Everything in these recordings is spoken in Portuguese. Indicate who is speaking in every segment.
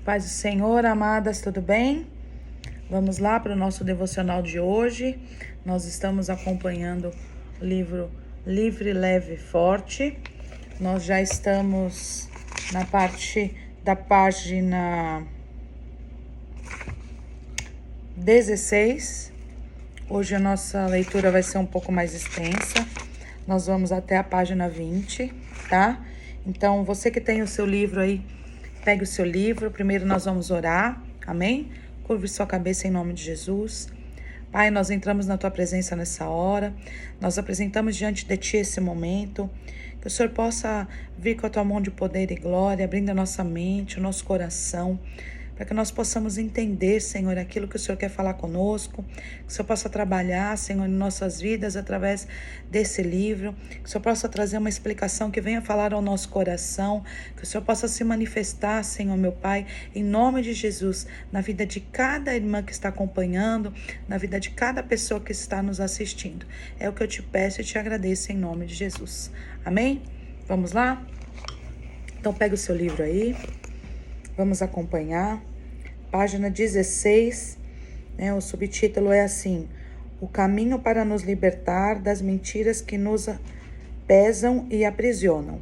Speaker 1: Paz do Senhor, amadas, tudo bem? Vamos lá para o nosso devocional de hoje. Nós estamos acompanhando o livro Livre, Leve, Forte. Nós já estamos na parte da página 16. Hoje a nossa leitura vai ser um pouco mais extensa. Nós vamos até a página 20, tá? Então, você que tem o seu livro aí, pegue o seu livro. Primeiro nós vamos orar, amém? Curve sua cabeça em nome de Jesus. Pai, nós entramos na Tua presença nessa hora. Nós apresentamos diante de Ti esse momento. Que o Senhor possa vir com a Tua mão de poder e glória, abrindo a nossa mente, o nosso coração, para que nós possamos entender, Senhor, aquilo que o Senhor quer falar conosco, que o Senhor possa trabalhar, Senhor, em nossas vidas através desse livro, que o Senhor possa trazer uma explicação que venha falar ao nosso coração, que o Senhor possa se manifestar, Senhor, meu Pai, em nome de Jesus, na vida de cada irmã que está acompanhando, na vida de cada pessoa que está nos assistindo. É o que eu te peço e te agradeço em nome de Jesus. Amém? Vamos lá? Então pega o seu livro aí, vamos acompanhar. Página 16, o subtítulo é assim: O caminho para nos libertar das mentiras que nos pesam e aprisionam.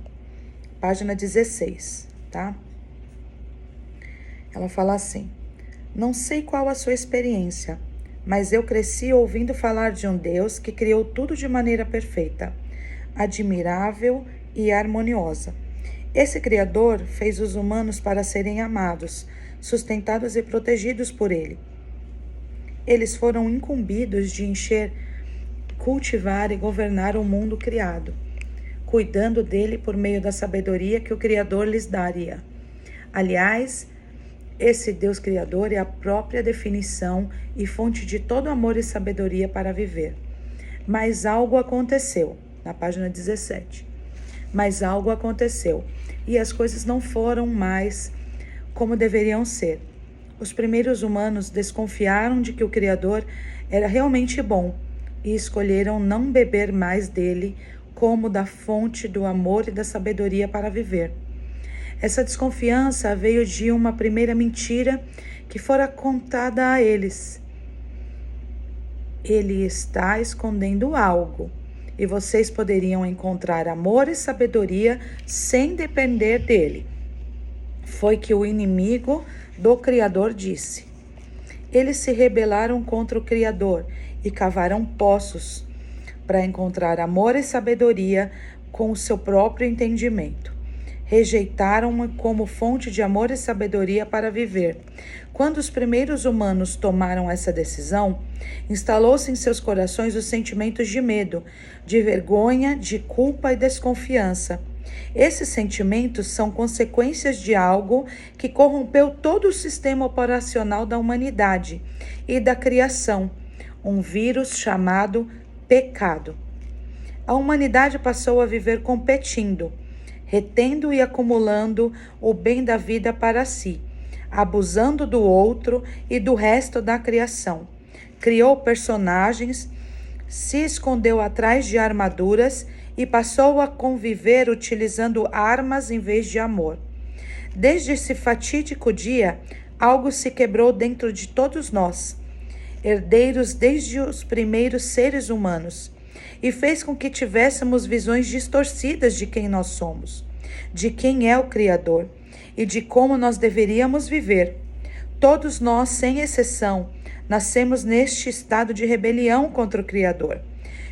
Speaker 1: Página 16, tá? Ela fala assim: Não sei qual a sua experiência, mas eu cresci ouvindo falar de um Deus que criou tudo de maneira perfeita, admirável e harmoniosa. Esse Criador fez os humanos para serem amados, sustentados e protegidos por Ele. Eles foram incumbidos de cultivar e governar o mundo criado, cuidando dele por meio da sabedoria que o Criador lhes daria. Aliás, esse Deus Criador é a própria definição e fonte de todo amor e sabedoria para viver. Mas algo aconteceu, na página 17. Mas algo aconteceu, e as coisas não foram mais como deveriam ser. Os primeiros humanos desconfiaram de que o Criador era realmente bom e escolheram não beber mais dele como da fonte do amor e da sabedoria para viver. Essa desconfiança veio de uma primeira mentira que fora contada a eles. Ele está escondendo algo, e vocês poderiam encontrar amor e sabedoria sem depender dele. Foi que o inimigo do Criador disse. Eles se rebelaram contra o Criador e cavaram poços para encontrar amor e sabedoria com o seu próprio entendimento. Rejeitaram-me como fonte de amor e sabedoria para viver. Quando os primeiros humanos tomaram essa decisão, instalou-se em seus corações os sentimentos de medo, de vergonha, de culpa e desconfiança. Esses sentimentos são consequências de algo que corrompeu todo o sistema operacional da humanidade e da criação, um vírus chamado pecado. A humanidade passou a viver competindo, retendo e acumulando o bem da vida para si, abusando do outro e do resto da criação. Criou personagens, se escondeu atrás de armaduras e passou a conviver utilizando armas em vez de amor. Desde esse fatídico dia, algo se quebrou dentro de todos nós, herdeiros desde os primeiros seres humanos, e fez com que tivéssemos visões distorcidas de quem nós somos, de quem é o Criador e de como nós deveríamos viver. Todos nós, sem exceção, nascemos neste estado de rebelião contra o Criador.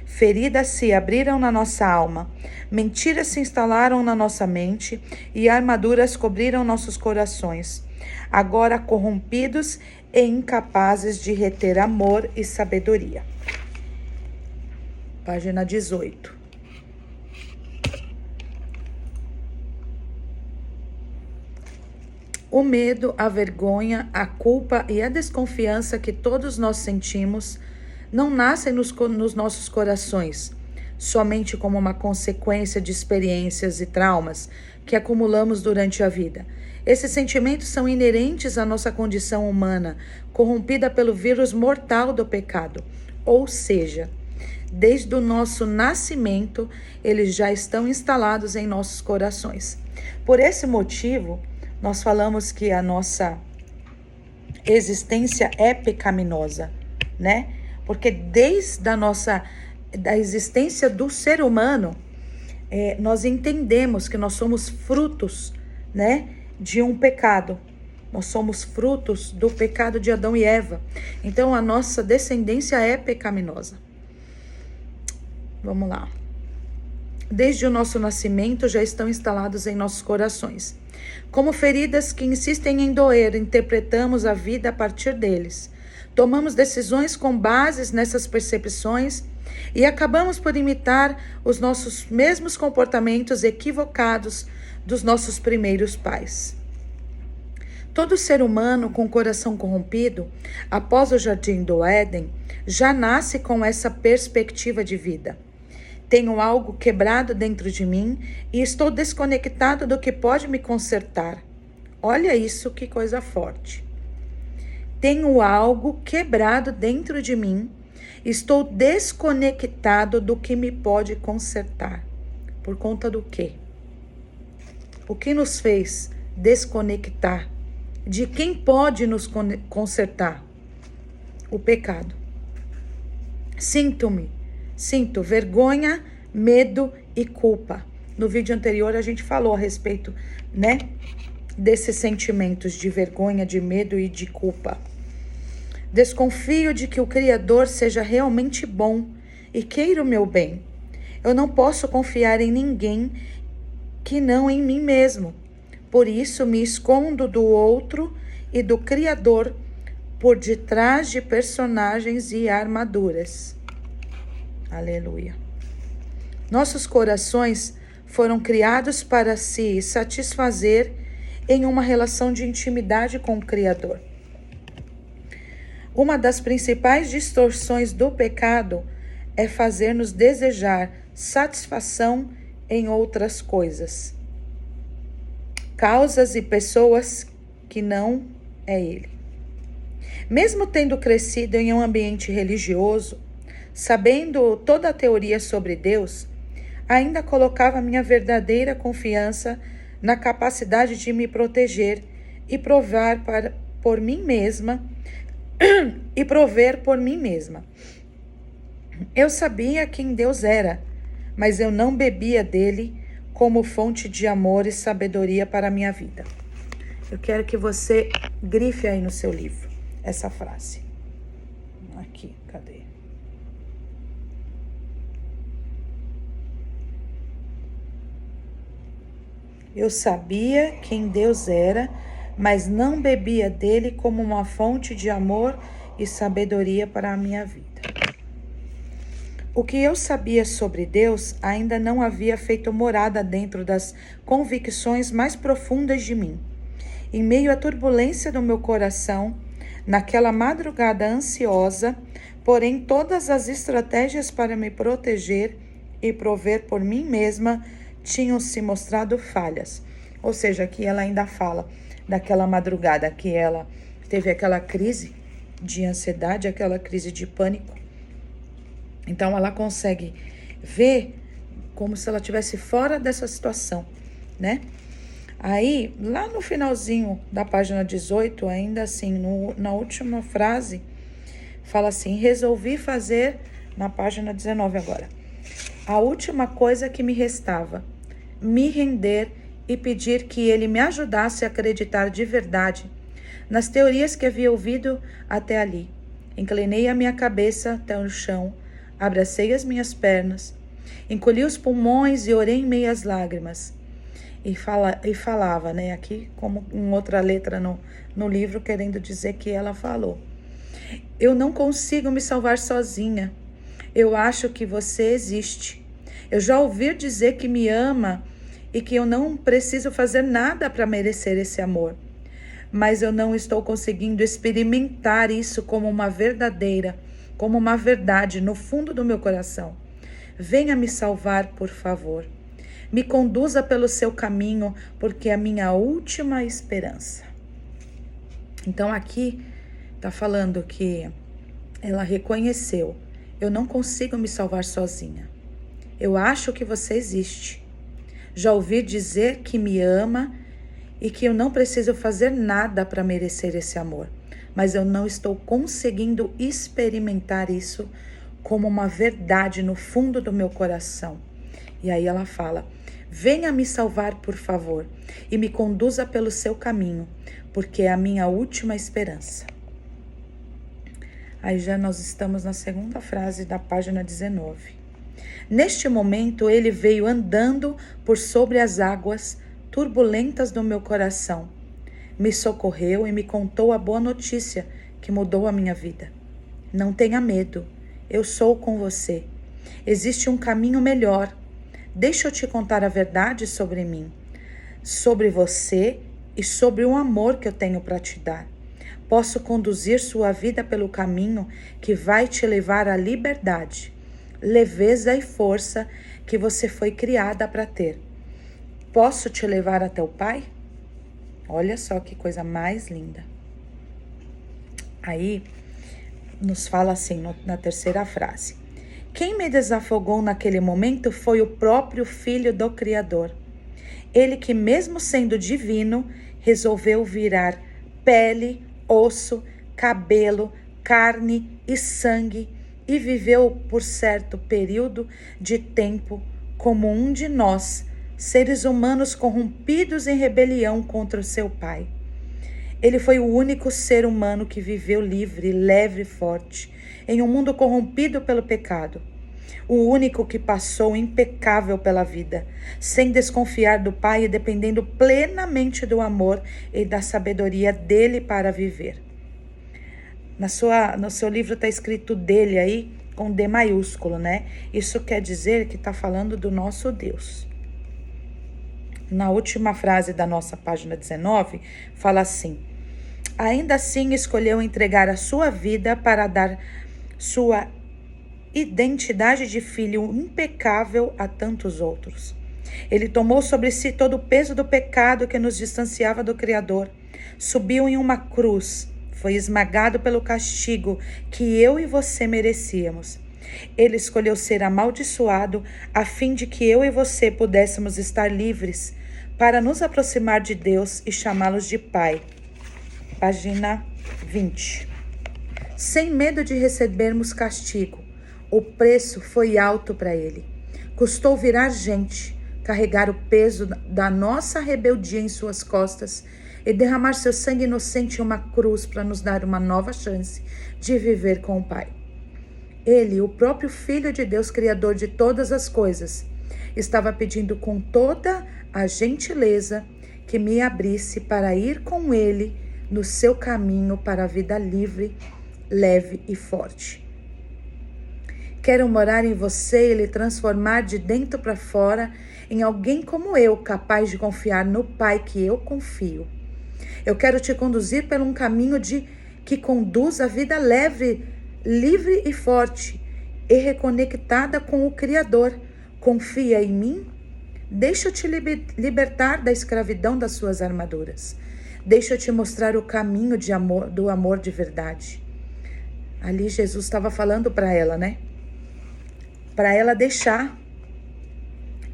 Speaker 1: Feridas se abriram na nossa alma, mentiras se instalaram na nossa mente e armaduras cobriram nossos corações, agora corrompidos e incapazes de reter amor e sabedoria. Página 18. O medo, a vergonha, a culpa e a desconfiança que todos nós sentimos não nascem nos nossos corações, somente como uma consequência de experiências e traumas que acumulamos durante a vida. Esses sentimentos são inerentes à nossa condição humana, corrompida pelo vírus mortal do pecado, ou seja, desde o nosso nascimento, eles já estão instalados em nossos corações. Por esse motivo, nós falamos que a nossa existência é pecaminosa, né? Porque desde da existência do ser humano, nós entendemos que nós somos frutos, né, de um pecado. Nós somos frutos do pecado de Adão e Eva. Então, a nossa descendência é pecaminosa. Vamos lá. Desde o nosso nascimento já estão instalados em nossos corações. Como feridas que insistem em doer, interpretamos a vida a partir deles. Tomamos decisões com bases nessas percepções e acabamos por imitar os nossos mesmos comportamentos equivocados dos nossos primeiros pais. Todo ser humano com o coração corrompido, após o jardim do Éden, já nasce com essa perspectiva de vida. Tenho algo quebrado dentro de mim e estou desconectado do que pode me consertar. Olha isso, que coisa forte. Tenho algo quebrado dentro de mim, estou desconectado do que me pode consertar. Por conta do quê? O que nos fez desconectar? De quem pode nos consertar? O pecado. Sinto vergonha, medo e culpa. No vídeo anterior a gente falou a respeito, né, desses sentimentos de vergonha, de medo e de culpa. Desconfio de que o Criador seja realmente bom e queira o meu bem. Eu não posso confiar em ninguém que não em mim mesmo. Por isso me escondo do outro e do Criador por detrás de personagens e armaduras. Aleluia. Nossos corações foram criados para se satisfazer em uma relação de intimidade com o Criador. Uma das principais distorções do pecado é fazer-nos desejar satisfação em outras coisas, causas e pessoas que não é Ele. Mesmo tendo crescido em um ambiente religioso, sabendo toda a teoria sobre Deus, ainda colocava minha verdadeira confiança na capacidade de me proteger e prover por mim mesma. Eu sabia quem Deus era, mas eu não bebia dele como fonte de amor e sabedoria para a minha vida. Eu quero que você grife aí no seu livro essa frase. Aqui, cadê? Eu sabia quem Deus era, mas não bebia dele como uma fonte de amor e sabedoria para a minha vida. O que eu sabia sobre Deus ainda não havia feito morada dentro das convicções mais profundas de mim. Em meio à turbulência do meu coração, naquela madrugada ansiosa, porém todas as estratégias para me proteger e prover por mim mesma tinham se mostrado falhas. Ou seja, aqui ela ainda fala daquela madrugada que ela teve aquela crise de ansiedade, aquela crise de pânico. Então ela consegue ver como se ela estivesse fora dessa situação, né? Aí, lá no finalzinho da página 18, ainda assim, na última frase, fala assim: resolvi fazer, na página 19 agora, a última coisa que me restava, me render e pedir que ele me ajudasse a acreditar de verdade nas teorias que havia ouvido até ali. Inclinei a minha cabeça até o chão, abracei as minhas pernas, encolhi os pulmões e orei em meias lágrimas. E falava, né, aqui como em outra letra no livro, querendo dizer que ela falou: eu não consigo me salvar sozinha. Eu acho que você existe. Eu já ouvi dizer que me ama e que eu não preciso fazer nada para merecer esse amor. Mas eu não estou conseguindo experimentar isso como uma verdade no fundo do meu coração. Venha me salvar, por favor. Me conduza pelo seu caminho, porque é a minha última esperança. Então aqui está falando que ela reconheceu: eu não consigo me salvar sozinha. Eu acho que você existe. Já ouvi dizer que me ama e que eu não preciso fazer nada para merecer esse amor, mas eu não estou conseguindo experimentar isso como uma verdade no fundo do meu coração. E aí ela fala: venha me salvar, por favor, e me conduza pelo seu caminho, porque é a minha última esperança. Aí já nós estamos na segunda frase da página 19. Neste momento ele veio andando por sobre as águas turbulentas do meu coração. Me socorreu e me contou a boa notícia que mudou a minha vida. Não tenha medo, eu sou com você. Existe um caminho melhor. Deixa eu te contar a verdade sobre mim, sobre você e sobre o amor que eu tenho para te dar. Posso conduzir sua vida pelo caminho que vai te levar à liberdade, leveza e força que você foi criada para ter. Posso te levar até o Pai? Olha só que coisa mais linda. Aí nos fala assim na terceira frase: quem me desafogou naquele momento foi o próprio Filho do Criador. Ele que, mesmo sendo divino, resolveu virar pele, osso, cabelo, carne e sangue e viveu por certo período de tempo como um de nós, seres humanos corrompidos em rebelião contra o seu Pai. Ele foi o único ser humano que viveu livre, leve e forte em um mundo corrompido pelo pecado. O único que passou impecável pela vida, sem desconfiar do Pai e dependendo plenamente do amor e da sabedoria dele para viver. No seu livro está escrito dele aí, com D maiúsculo, né? Isso quer dizer que está falando do nosso Deus. Na última frase da nossa página 19, fala assim: ainda assim escolheu entregar a sua vida para dar sua identidade de filho impecável a tantos outros. Ele tomou sobre si todo o peso do pecado que nos distanciava do Criador. Subiu em uma cruz, foi esmagado pelo castigo que eu e você merecíamos. Ele escolheu ser amaldiçoado a fim de que eu e você pudéssemos estar livres para nos aproximar de Deus e chamá-los de Pai. Página 20. Sem medo de recebermos castigo, o preço foi alto para ele. Custou virar gente, carregar o peso da nossa rebeldia em suas costas e derramar seu sangue inocente em uma cruz para nos dar uma nova chance de viver com o Pai. Ele, o próprio Filho de Deus, Criador de todas as coisas, estava pedindo com toda a gentileza que me abrisse para ir com ele no seu caminho para a vida livre, leve e forte. Quero morar em você e lhe transformar de dentro para fora em alguém como eu, capaz de confiar no Pai que eu confio. Eu quero te conduzir por um caminho que conduz a vida leve, livre e forte, e reconectada com o Criador. Confia em mim? Deixa eu te libertar da escravidão das suas armaduras. Deixa eu te mostrar o caminho do amor de verdade. Ali Jesus estava falando para ela, né? Para ela deixar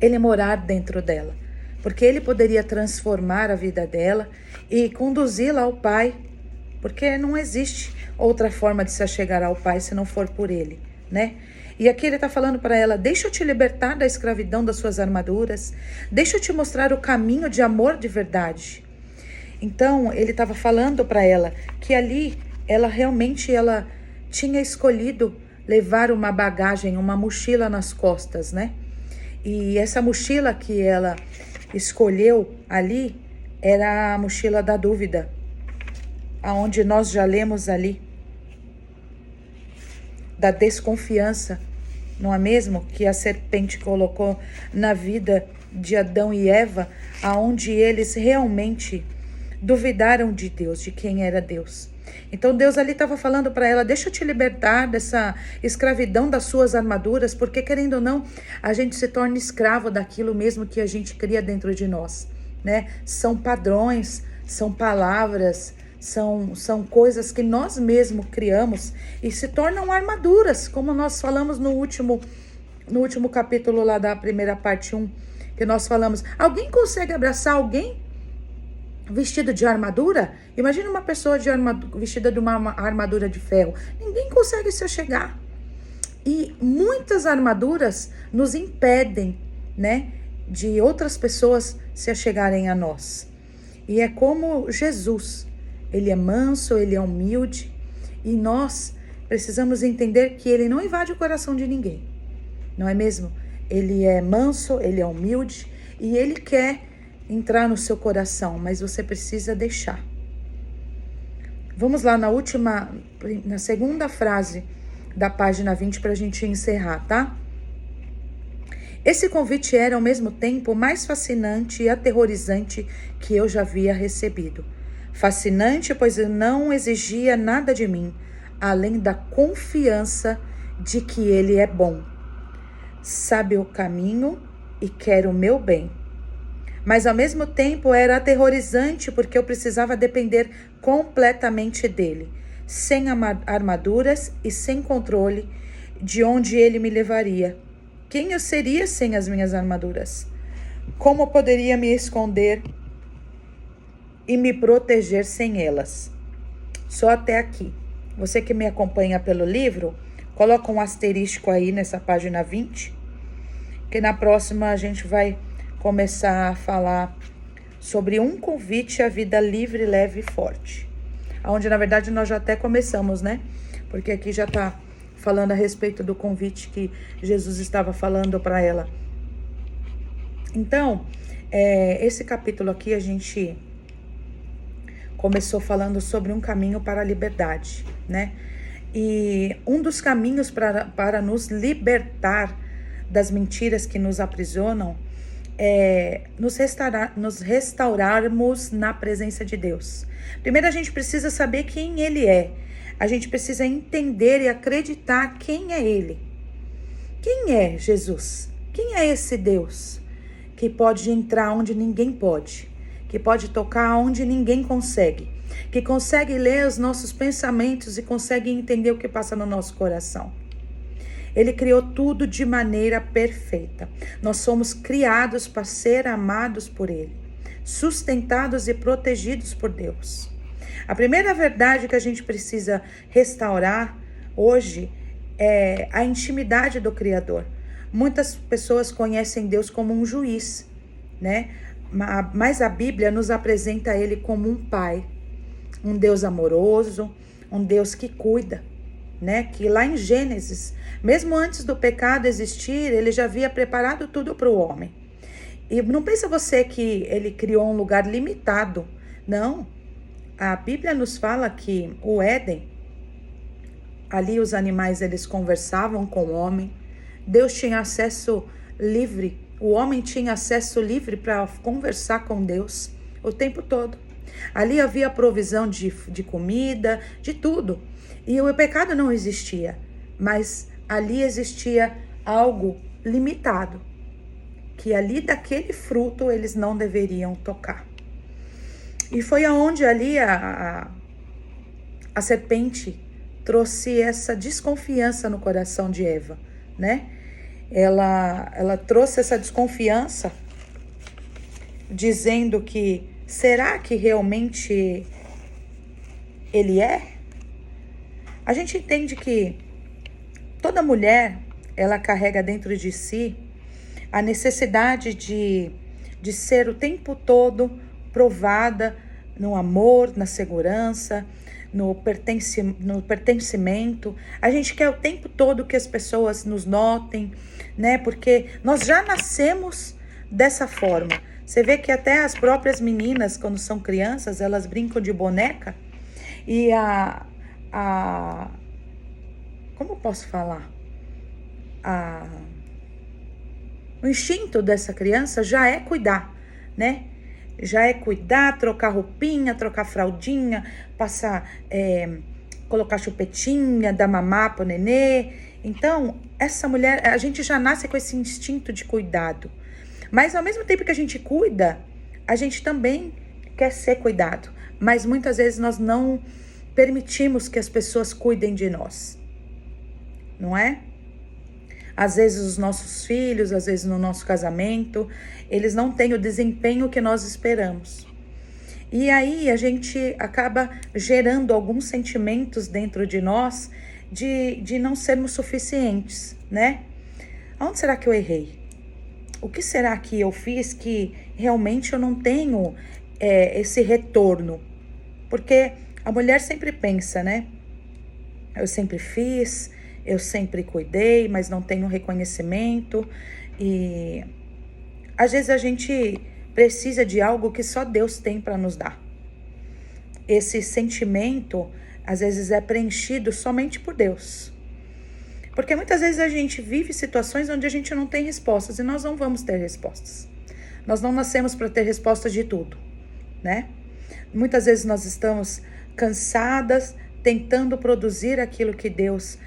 Speaker 1: ele morar dentro dela, porque ele poderia transformar a vida dela e conduzi-la ao Pai, porque não existe outra forma de se achegar ao Pai se não for por ele, né? E aqui ele está falando para ela: deixa eu te libertar da escravidão das suas armaduras, deixa eu te mostrar o caminho de amor de verdade. Então ele estava falando para ela que ali ela realmente tinha escolhido levar uma bagagem, uma mochila nas costas, né? E essa mochila que ela escolheu ali era a mochila da dúvida, aonde nós já lemos ali, da desconfiança, não é mesmo? Que a serpente colocou na vida de Adão e Eva, aonde eles realmente duvidaram de Deus, de quem era Deus. Então Deus ali estava falando para ela: deixa eu te libertar dessa escravidão das suas armaduras, porque querendo ou não, a gente se torna escravo daquilo mesmo que a gente cria dentro de nós, né? São padrões, são palavras, são coisas que nós mesmos criamos e se tornam armaduras, como nós falamos no último capítulo lá da primeira parte 1, que nós falamos: alguém consegue abraçar alguém vestido de armadura. Imagina uma pessoa vestida de uma armadura de ferro. Ninguém consegue se achegar. E muitas armaduras nos impedem, né, de outras pessoas se achegarem a nós. E é como Jesus. Ele é manso, ele é humilde. E nós precisamos entender que ele não invade o coração de ninguém. Não é mesmo? Ele é manso, ele é humilde e ele quer entrar no seu coração, mas você precisa deixar. Vamos lá na segunda frase da página 20 para a gente encerrar, tá? Esse convite era ao mesmo tempo mais fascinante e aterrorizante que eu já havia recebido. Fascinante, pois eu não exigia nada de mim, além da confiança de que ele é bom. Sabe o caminho e quer o meu bem. Mas ao mesmo tempo era aterrorizante porque eu precisava depender completamente dele, sem armaduras e sem controle de onde ele me levaria. Quem eu seria sem as minhas armaduras? Como eu poderia me esconder e me proteger sem elas? Só até aqui. Você que me acompanha pelo livro, coloca um asterisco aí nessa página 20, que na próxima a gente vai começar a falar sobre um convite à vida livre, leve e forte. Onde, na verdade, nós já até começamos, né? Porque aqui já tá falando a respeito do convite que Jesus estava falando para ela. Então, esse capítulo aqui a gente começou falando sobre um caminho para a liberdade, né? E um dos caminhos para nos libertar das mentiras que nos aprisionam é nos restaurarmos na presença de Deus. Primeiro a gente precisa saber quem Ele é. A gente precisa entender e acreditar quem é Ele. Quem é Jesus? Quem é esse Deus que pode entrar onde ninguém pode? Que pode tocar onde ninguém consegue? Que consegue ler os nossos pensamentos e consegue entender o que passa no nosso coração? Ele criou tudo de maneira perfeita. Nós somos criados para ser amados por Ele, sustentados e protegidos por Deus. A primeira verdade que a gente precisa restaurar hoje é a intimidade do Criador. Muitas pessoas conhecem Deus como um juiz, né? Mas a Bíblia nos apresenta Ele como um pai, um Deus amoroso, um Deus que cuida, né? Que lá em Gênesis, mesmo antes do pecado existir, Ele já havia preparado tudo para o homem. E não pensa você que Ele criou um lugar limitado. Não. A Bíblia nos fala que o Éden, ali os animais eles conversavam com o homem. Deus tinha acesso livre. O homem tinha acesso livre para conversar com Deus o tempo todo. Ali havia provisão de comida, de tudo. E o pecado não existia, mas ali existia algo limitado, que ali daquele fruto eles não deveriam tocar. E foi aonde ali a serpente trouxe essa desconfiança no coração de Eva, né? Ela trouxe essa desconfiança, dizendo que, será que realmente ele é? A gente entende que toda mulher, ela carrega dentro de si a necessidade de ser o tempo todo provada no amor, na segurança, no pertencimento. A gente quer o tempo todo que as pessoas nos notem, né? Porque nós já nascemos dessa forma. Você vê que até as próprias meninas, quando são crianças, elas brincam de boneca e como eu posso falar? O instinto dessa criança já é cuidar, né? Já é cuidar, trocar roupinha, trocar fraldinha, colocar chupetinha, dar mamar pro nenê. Então, essa mulher, a gente já nasce com esse instinto de cuidado. Mas ao mesmo tempo que a gente cuida, a gente também quer ser cuidado. Mas muitas vezes nós não permitimos que as pessoas cuidem de nós. Não é? Às vezes os nossos filhos, às vezes no nosso casamento, eles não têm o desempenho que nós esperamos. E aí a gente acaba gerando alguns sentimentos dentro de nós de não sermos suficientes, né? Onde será que eu errei? O que será que eu fiz que realmente eu não tenho esse retorno? Porque a mulher sempre pensa, né? Eu sempre fiz, eu sempre cuidei, mas não tenho reconhecimento. E às vezes a gente precisa de algo que só Deus tem para nos dar. Esse sentimento, às vezes, é preenchido somente por Deus. Porque muitas vezes a gente vive situações onde a gente não tem respostas e nós não vamos ter respostas. Nós não nascemos para ter respostas de tudo, né? Muitas vezes nós estamos cansadas, tentando produzir aquilo que Deus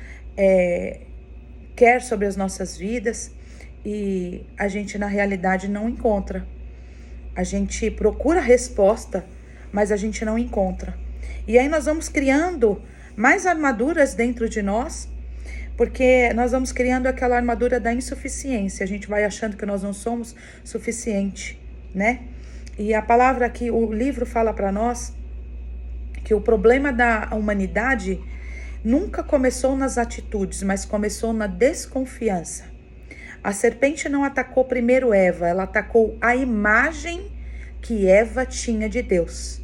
Speaker 1: quer sobre as nossas vidas e a gente na realidade não encontra. A gente procura resposta, mas a gente não encontra. E aí nós vamos criando mais armaduras dentro de nós, porque nós vamos criando aquela armadura da insuficiência. A gente vai achando que nós não somos suficiente, né? E a palavra que o livro fala para nós, que o problema da humanidade nunca começou nas atitudes, mas começou na desconfiança. A serpente não atacou primeiro Eva, ela atacou a imagem que Eva tinha de Deus,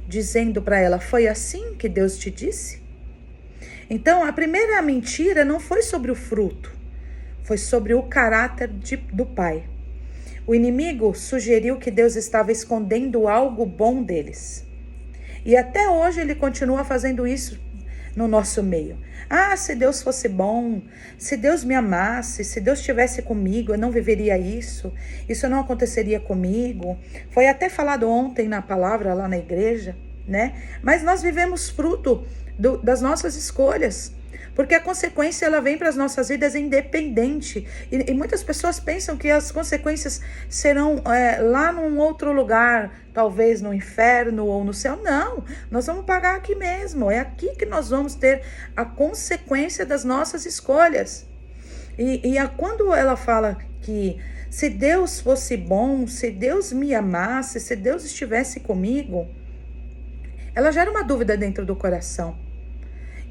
Speaker 1: dizendo para ela: foi assim que Deus te disse? Então, a primeira mentira não foi sobre o fruto, foi sobre o caráter do pai. O inimigo sugeriu que Deus estava escondendo algo bom deles. E até hoje ele continua fazendo isso no nosso meio. Ah, se Deus fosse bom, se Deus me amasse, se Deus estivesse comigo, eu não viveria isso não aconteceria comigo. Foi até falado ontem na palavra lá na igreja, né? Mas nós vivemos fruto das nossas escolhas, porque a consequência ela vem para as nossas vidas independente. E muitas pessoas pensam que as consequências serão lá num outro lugar, talvez no inferno ou no céu. Não, nós vamos pagar aqui mesmo. É aqui que nós vamos ter a consequência das nossas escolhas. Quando ela fala que se Deus fosse bom, se Deus me amasse, se Deus estivesse comigo, ela gera uma dúvida dentro do coração.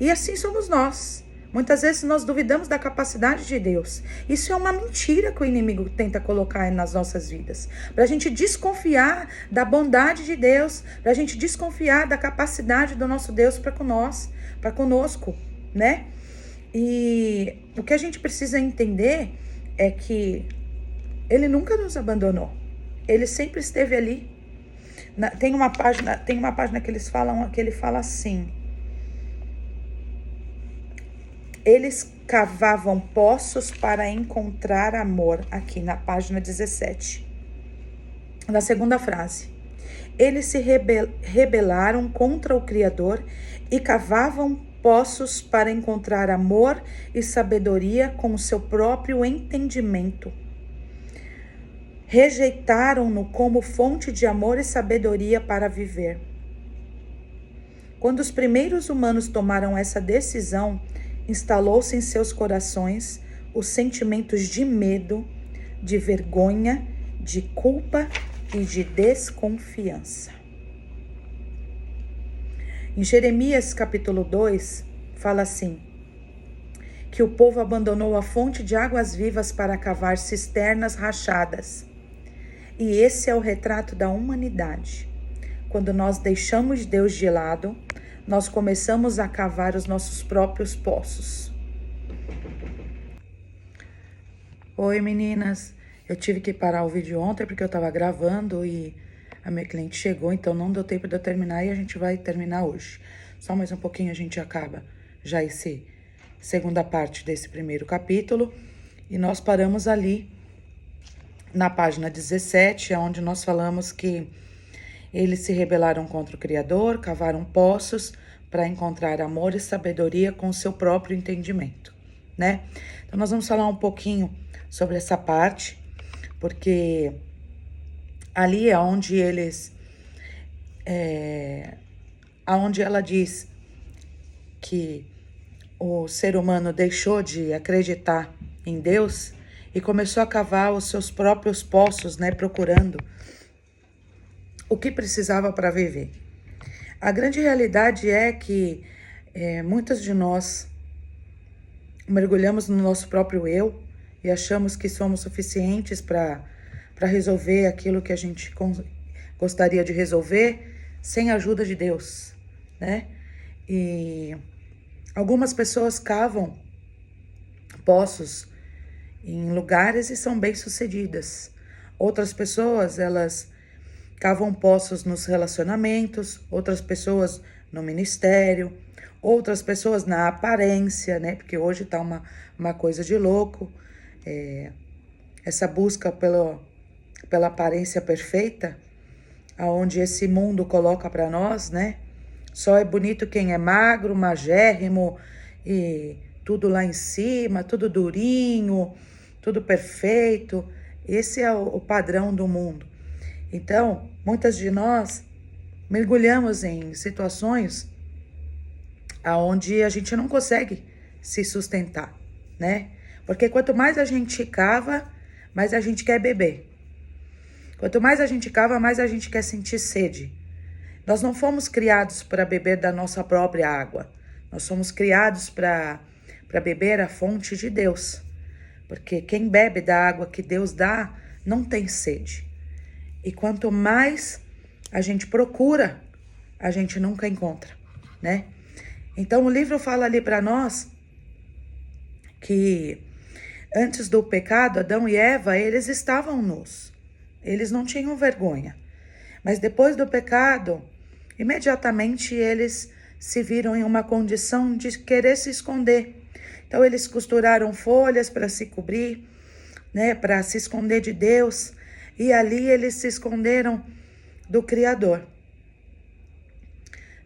Speaker 1: E assim somos nós. Muitas vezes nós duvidamos da capacidade de Deus. Isso é uma mentira que o inimigo tenta colocar nas nossas vidas. Para a gente desconfiar da bondade de Deus, para a gente desconfiar da capacidade do nosso Deus para conosco, né? E o que a gente precisa entender é que Ele nunca nos abandonou. Ele sempre esteve ali. Tem uma página que ele fala assim: eles cavavam poços para encontrar amor, aqui na página 17. Na segunda frase: eles se rebelaram contra o Criador e cavavam poços para encontrar amor e sabedoria com o seu próprio entendimento. Rejeitaram-no como fonte de amor e sabedoria para viver. Quando os primeiros humanos tomaram essa decisão, instalou-se em seus corações os sentimentos de medo, de vergonha, de culpa e de desconfiança. Em Jeremias capítulo 2, fala assim: que o povo abandonou a fonte de águas vivas para cavar cisternas rachadas. E esse é o retrato da humanidade. Quando nós deixamos Deus de lado, nós começamos a cavar os nossos próprios poços. Oi, meninas. Eu tive que parar o vídeo ontem porque eu estava gravando e a minha cliente chegou, então não deu tempo de eu terminar e a gente vai terminar hoje. Só mais um pouquinho a gente acaba já essa segunda parte desse primeiro capítulo. E nós paramos ali na página 17, onde nós falamos que eles se rebelaram contra o Criador, cavaram poços para encontrar amor e sabedoria com o seu próprio entendimento, né? Então, nós vamos falar um pouquinho sobre essa parte, porque ali é onde onde ela diz que o ser humano deixou de acreditar em Deus e começou a cavar os seus próprios poços, né? Procurando o que precisava para viver. A grande realidade é que muitos de nós mergulhamos no nosso próprio eu e achamos que somos suficientes para resolver aquilo que a gente gostaria de resolver sem a ajuda de Deus, né? E algumas pessoas cavam poços em lugares e são bem-sucedidas. Outras pessoas, elas cavam poços nos relacionamentos, outras pessoas no ministério, outras pessoas na aparência, né? Porque hoje tá uma coisa de louco. Essa busca pela aparência perfeita, aonde esse mundo coloca para nós, né? Só é bonito quem é magro, magérrimo e tudo lá em cima, tudo durinho, tudo perfeito. Esse é o padrão do mundo. Então, muitas de nós mergulhamos em situações aonde a gente não consegue se sustentar, né? Porque quanto mais a gente cava, mais a gente quer beber. Quanto mais a gente cava, mais a gente quer sentir sede. Nós não fomos criados para beber da nossa própria água. Nós somos criados para beber a fonte de Deus. Porque quem bebe da água que Deus dá, não tem sede. E quanto mais a gente procura, a gente nunca encontra, né? Então o livro fala ali para nós que antes do pecado, Adão e Eva, eles estavam nus. Eles não tinham vergonha. Mas depois do pecado, imediatamente eles se viram em uma condição de querer se esconder. Então eles costuraram folhas para se cobrir, né, para se esconder de Deus. E ali eles se esconderam do Criador.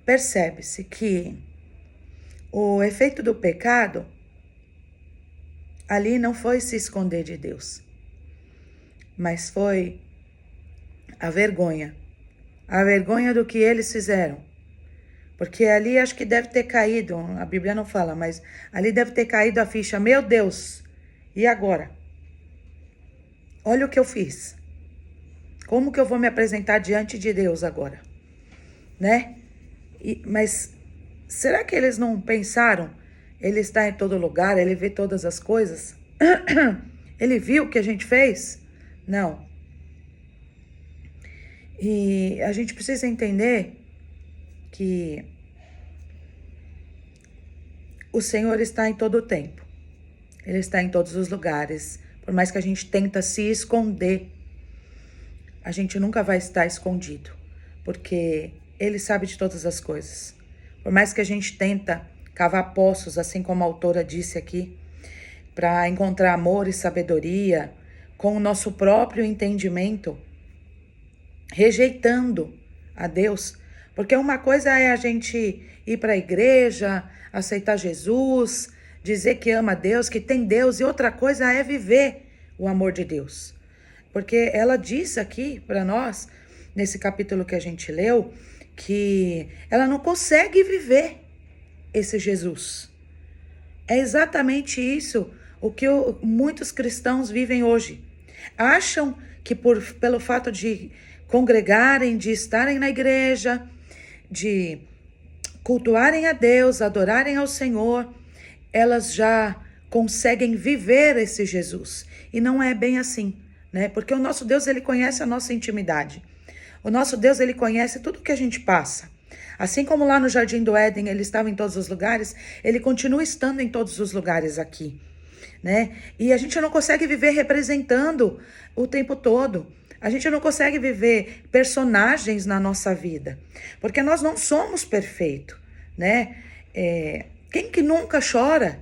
Speaker 1: Percebe-se que o efeito do pecado ali não foi se esconder de Deus, mas foi a vergonha do que eles fizeram. Porque ali acho que deve ter caído, a Bíblia não fala, mas ali deve ter caído a ficha, meu Deus, e agora? Olha o que eu fiz. Como que eu vou me apresentar diante de Deus agora? Né? Mas será que eles não pensaram? Ele está em todo lugar, ele vê todas as coisas. Ele viu o que a gente fez? Não. E a gente precisa entender que o Senhor está em todo o tempo. Ele está em todos os lugares. Por mais que a gente tenta se esconder, a gente nunca vai estar escondido, porque Ele sabe de todas as coisas. Por mais que a gente tenta cavar poços, assim como a autora disse aqui, para encontrar amor e sabedoria com o nosso próprio entendimento, rejeitando a Deus. Porque uma coisa é a gente ir para a igreja, aceitar Jesus, dizer que ama Deus, que tem Deus, e outra coisa é viver o amor de Deus. Porque ela diz aqui para nós, nesse capítulo que a gente leu, que ela não consegue viver esse Jesus. É exatamente isso o que muitos cristãos vivem hoje. Acham que pelo fato de congregarem, de estarem na igreja, de cultuarem a Deus, adorarem ao Senhor, elas já conseguem viver esse Jesus. E não é bem assim, né? Porque o nosso Deus, ele conhece a nossa intimidade. O nosso Deus, ele conhece tudo que a gente passa. Assim como lá no Jardim do Éden ele estava em todos os lugares, ele continua estando em todos os lugares aqui, né? E a gente não consegue viver representando o tempo todo. A gente não consegue viver personagens na nossa vida, porque nós não somos perfeitos, né? Quem que nunca chora?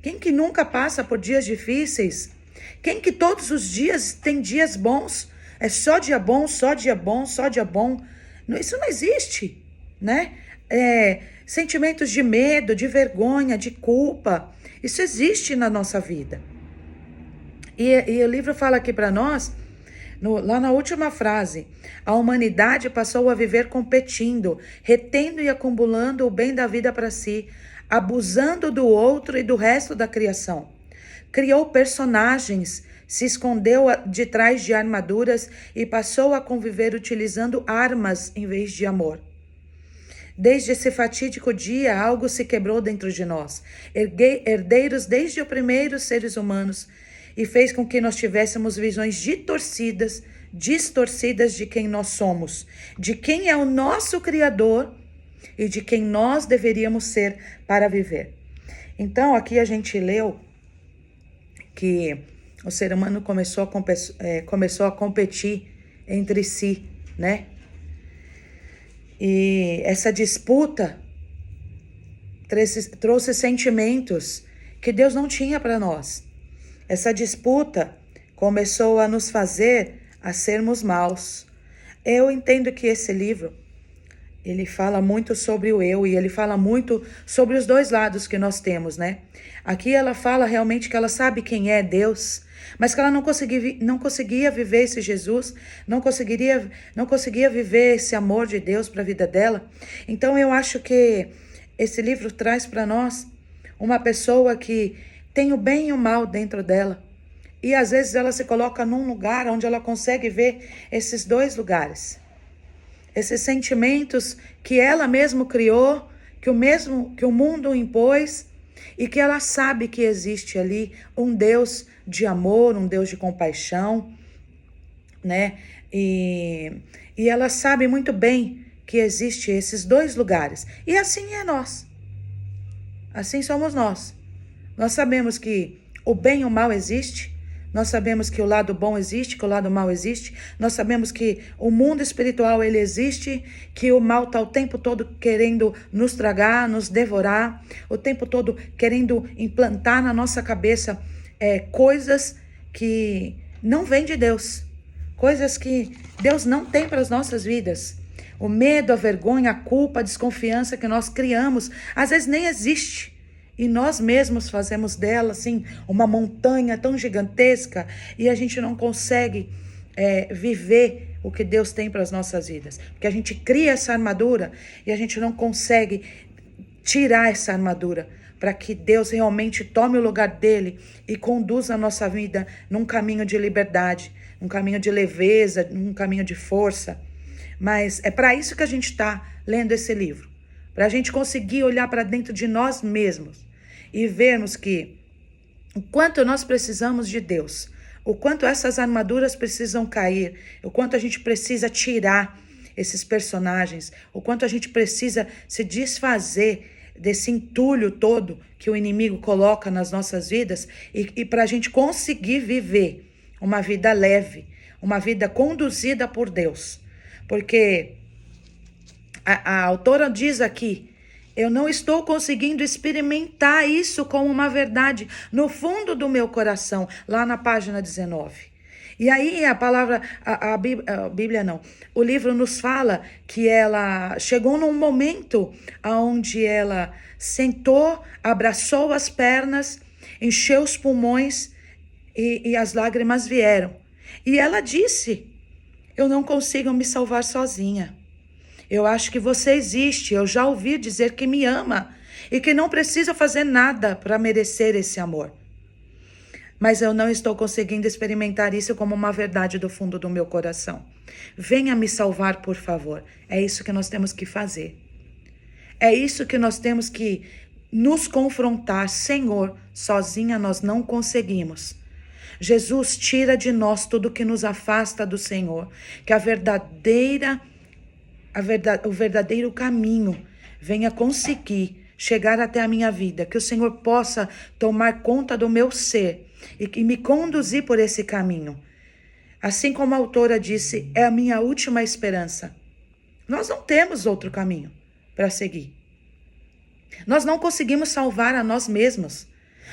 Speaker 1: Quem que nunca passa por dias difíceis? Quem que todos os dias tem dias bons? É só dia bom, só dia bom, só dia bom. Isso não existe, né? Sentimentos de medo, de vergonha, de culpa. Isso existe na nossa vida. E o livro fala aqui para nós, lá na última frase, a humanidade passou a viver competindo, retendo e acumulando o bem da vida para si, abusando do outro e do resto da criação. Criou personagens se escondeu de trás de armaduras e passou a conviver utilizando armas em vez de amor. Desde esse fatídico dia, algo se quebrou dentro de nós, herdeiros desde os primeiros seres humanos, e fez com que nós tivéssemos visões distorcidas de quem nós somos, de quem é o nosso Criador e de quem nós deveríamos ser para viver. Então, aqui a gente leu que o ser humano começou a competir entre si, né? E essa disputa trouxe sentimentos que Deus não tinha para nós. Essa disputa começou a nos fazer a sermos maus. Eu entendo que esse livro, ele fala muito sobre o eu e ele fala muito sobre os dois lados que nós temos, né? Aqui ela fala realmente que ela sabe quem é Deus, mas que ela não conseguia viver esse Jesus, não conseguia viver esse amor de Deus para a vida dela. Então eu acho que esse livro traz para nós uma pessoa que tem o bem e o mal dentro dela. E às vezes ela se coloca num lugar onde ela consegue ver esses dois lugares. Esses sentimentos que ela mesma criou, que o mundo impôs, e que ela sabe que existe ali um Deus de amor, um Deus de compaixão, né? E ela sabe muito bem que existe esses dois lugares. E assim é nós. Assim somos nós. Nós sabemos que o bem e o mal existe. Nós sabemos que o lado bom existe, que o lado mal existe. Nós sabemos que o mundo espiritual ele existe, que o mal está o tempo todo querendo nos tragar, nos devorar, o tempo todo querendo implantar na nossa cabeça coisas que não vêm de Deus, coisas que Deus não tem para as nossas vidas. O medo, a vergonha, a culpa, a desconfiança que nós criamos, às vezes nem existe. E nós mesmos fazemos dela, assim, uma montanha tão gigantesca e a gente não consegue viver o que Deus tem para as nossas vidas. Porque a gente cria essa armadura e a gente não consegue tirar essa armadura para que Deus realmente tome o lugar dele e conduza a nossa vida num caminho de liberdade, num caminho de leveza, num caminho de força. Mas é para isso que a gente está lendo esse livro. Para a gente conseguir olhar para dentro de nós mesmos e vermos que o quanto nós precisamos de Deus, o quanto essas armaduras precisam cair, o quanto a gente precisa tirar esses personagens, o quanto a gente precisa se desfazer desse entulho todo que o inimigo coloca nas nossas vidas e para a gente conseguir viver uma vida leve, uma vida conduzida por Deus. Porque a autora diz aqui, eu não estou conseguindo experimentar isso como uma verdade no fundo do meu coração, lá na página 19. E aí a palavra, a Bíblia não, o livro nos fala que ela chegou num momento onde ela sentou, abraçou as pernas, encheu os pulmões e as lágrimas vieram. E ela disse, eu não consigo me salvar sozinha. Eu acho que você existe, eu já ouvi dizer que me ama e que não precisa fazer nada para merecer esse amor. Mas eu não estou conseguindo experimentar isso como uma verdade do fundo do meu coração. Venha me salvar, por favor. É isso que nós temos que fazer. É isso que nós temos que nos confrontar. Senhor, sozinha nós não conseguimos. Jesus, tira de nós tudo que nos afasta do Senhor, que o verdadeiro caminho venha conseguir chegar até a minha vida, que o Senhor possa tomar conta do meu ser e que me conduzir por esse caminho. Assim como a autora disse, é a minha última esperança. Nós não temos outro caminho para seguir. Nós não conseguimos salvar a nós mesmos.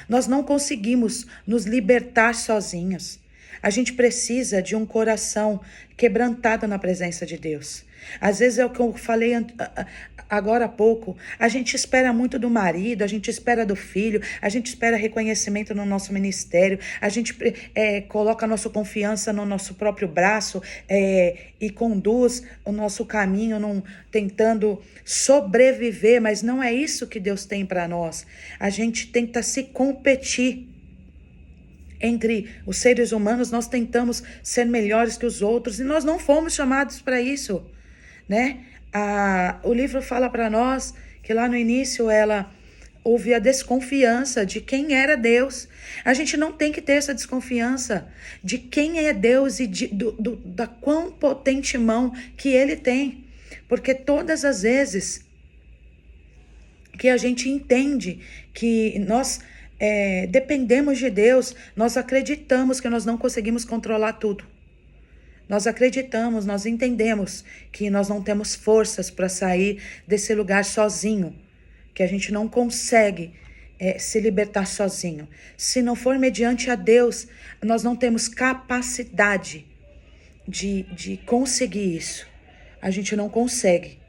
Speaker 1: Nós não conseguimos nos libertar sozinhos. A gente precisa de um coração quebrantado na presença de Deus. Às vezes é o que eu falei agora há pouco. A gente espera muito do marido, a gente espera do filho, a gente espera reconhecimento no nosso ministério, a gente coloca a nossa confiança no nosso próprio braço e conduz o nosso caminho tentando sobreviver, mas não é isso que Deus tem para nós. A gente tenta se competir. Entre os seres humanos, nós tentamos ser melhores que os outros e nós não fomos chamados para isso, né? O livro fala para nós que lá no início houve a desconfiança de quem era Deus. A gente não tem que ter essa desconfiança de quem é Deus e da quão potente mão que Ele tem. Porque todas as vezes que a gente entende que nós dependemos de Deus, nós acreditamos que nós não conseguimos controlar tudo. Nós acreditamos, nós entendemos que nós não temos forças para sair desse lugar sozinho, que a gente não consegue se libertar sozinho. Se não for mediante a Deus, nós não temos capacidade de conseguir isso. A gente não consegue.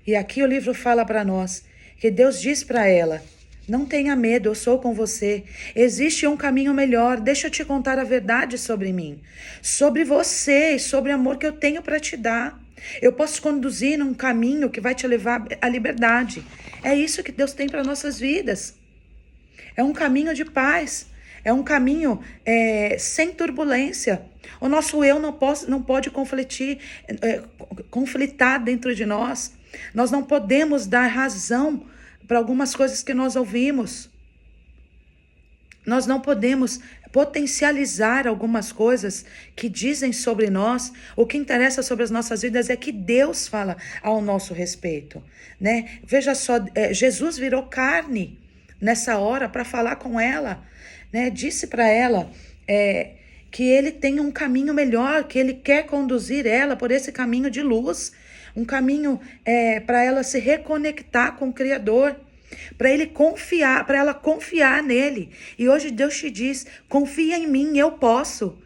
Speaker 1: E aqui o livro fala para nós que Deus diz para ela: não tenha medo, eu sou com você. Existe um caminho melhor. Deixa eu te contar a verdade sobre mim, sobre você e sobre o amor que eu tenho para te dar. Eu posso te conduzir num caminho que vai te levar à liberdade. É isso que Deus tem para nossas vidas. É um caminho de paz. É um caminho sem turbulência. O nosso eu não pode conflitar dentro de nós. Nós não podemos dar razão para algumas coisas que nós ouvimos. Nós não podemos potencializar algumas coisas que dizem sobre nós. O que interessa sobre as nossas vidas é que Deus fala ao nosso respeito, né? Veja só, Jesus virou carne nessa hora para falar com ela, né? Disse para ela que ele tem um caminho melhor, que ele quer conduzir ela por esse caminho de luz, um caminho para ela se reconectar com o Criador, para ela confiar nele. E hoje Deus te diz: confia em mim, eu posso.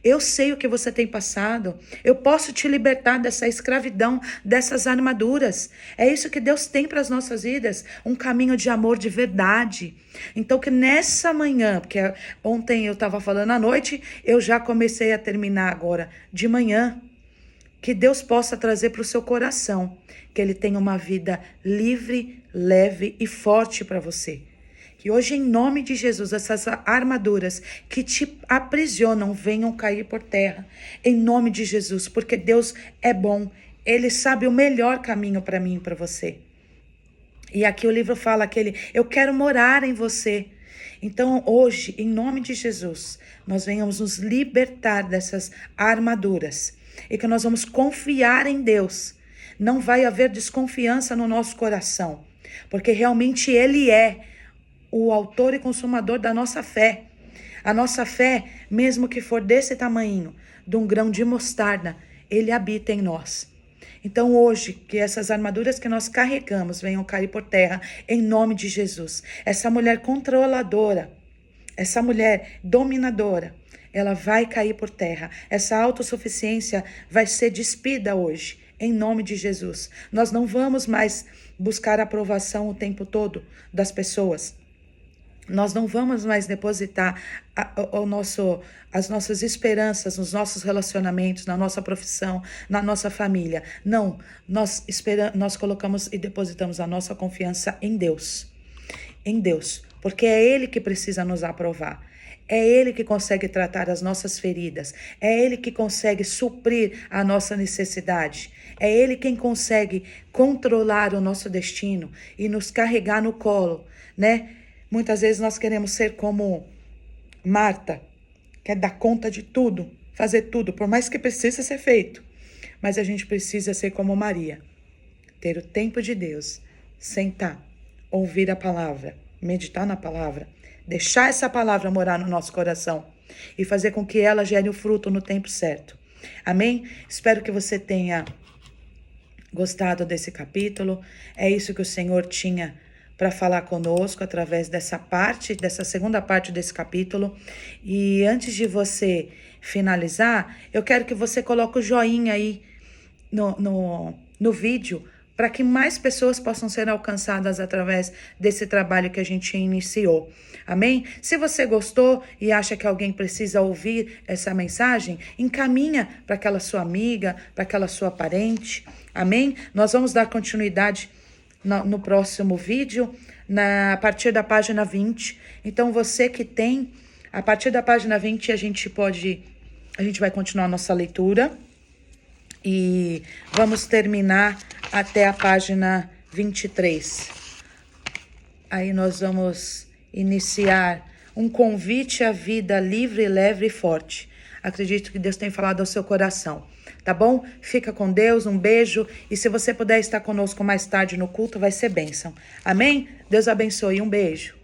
Speaker 1: Eu sei o que você tem passado. Eu posso te libertar dessa escravidão, dessas armaduras. É isso que Deus tem para as nossas vidas, um caminho de amor de verdade. Então que nessa manhã, porque ontem eu estava falando à noite, eu já comecei a terminar agora de manhã, que Deus possa trazer para o seu coração que Ele tenha uma vida livre, leve e forte para você. Que hoje, em nome de Jesus, essas armaduras que te aprisionam venham cair por terra. Em nome de Jesus, porque Deus é bom. Ele sabe o melhor caminho para mim e para você. E aqui o livro fala que eu quero morar em você. Então, hoje, em nome de Jesus, nós venhamos nos libertar dessas armaduras. E que nós vamos confiar em Deus. Não vai haver desconfiança no nosso coração, porque realmente Ele é o autor e consumador da nossa fé. A nossa fé, mesmo que for desse tamanho, de um grão de mostarda, Ele habita em nós. Então hoje, que essas armaduras que nós carregamos venham cair por terra, em nome de Jesus. Essa mulher controladora, essa mulher dominadora, ela vai cair por terra. Essa autossuficiência vai ser despida hoje, em nome de Jesus. Nós não vamos mais buscar aprovação o tempo todo das pessoas. Nós não vamos mais depositar as nossas esperanças nos nossos relacionamentos, na nossa profissão, na nossa família. Não, nós colocamos e depositamos a nossa confiança em Deus. Em Deus, porque é Ele que precisa nos aprovar. É Ele que consegue tratar as nossas feridas. É Ele que consegue suprir a nossa necessidade. É Ele quem consegue controlar o nosso destino e nos carregar no colo, né? Muitas vezes nós queremos ser como Marta, quer dar conta de tudo, fazer tudo, por mais que precise ser feito. Mas a gente precisa ser como Maria, ter o tempo de Deus, sentar, ouvir a palavra, meditar na palavra, deixar essa palavra morar no nosso coração e fazer com que ela gere o fruto no tempo certo. Amém? Espero que você tenha gostado desse capítulo. É isso que o Senhor tinha para falar conosco através dessa segunda parte desse capítulo. E antes de você finalizar, eu quero que você coloque o joinha aí no vídeo, para que mais pessoas possam ser alcançadas através desse trabalho que a gente iniciou. Amém? Se você gostou e acha que alguém precisa ouvir essa mensagem, encaminha para aquela sua amiga, para aquela sua parente. Amém? Nós vamos dar continuidade no próximo vídeo, a partir da página 20. Então, você que tem, a partir da página 20, a gente vai continuar a nossa leitura. E vamos terminar até a página 23. Aí nós vamos iniciar um convite à vida livre, leve e forte. Acredito que Deus tem falado ao seu coração, tá bom? Fica com Deus, um beijo. E se você puder estar conosco mais tarde no culto, vai ser bênção. Amém? Deus abençoe, um beijo.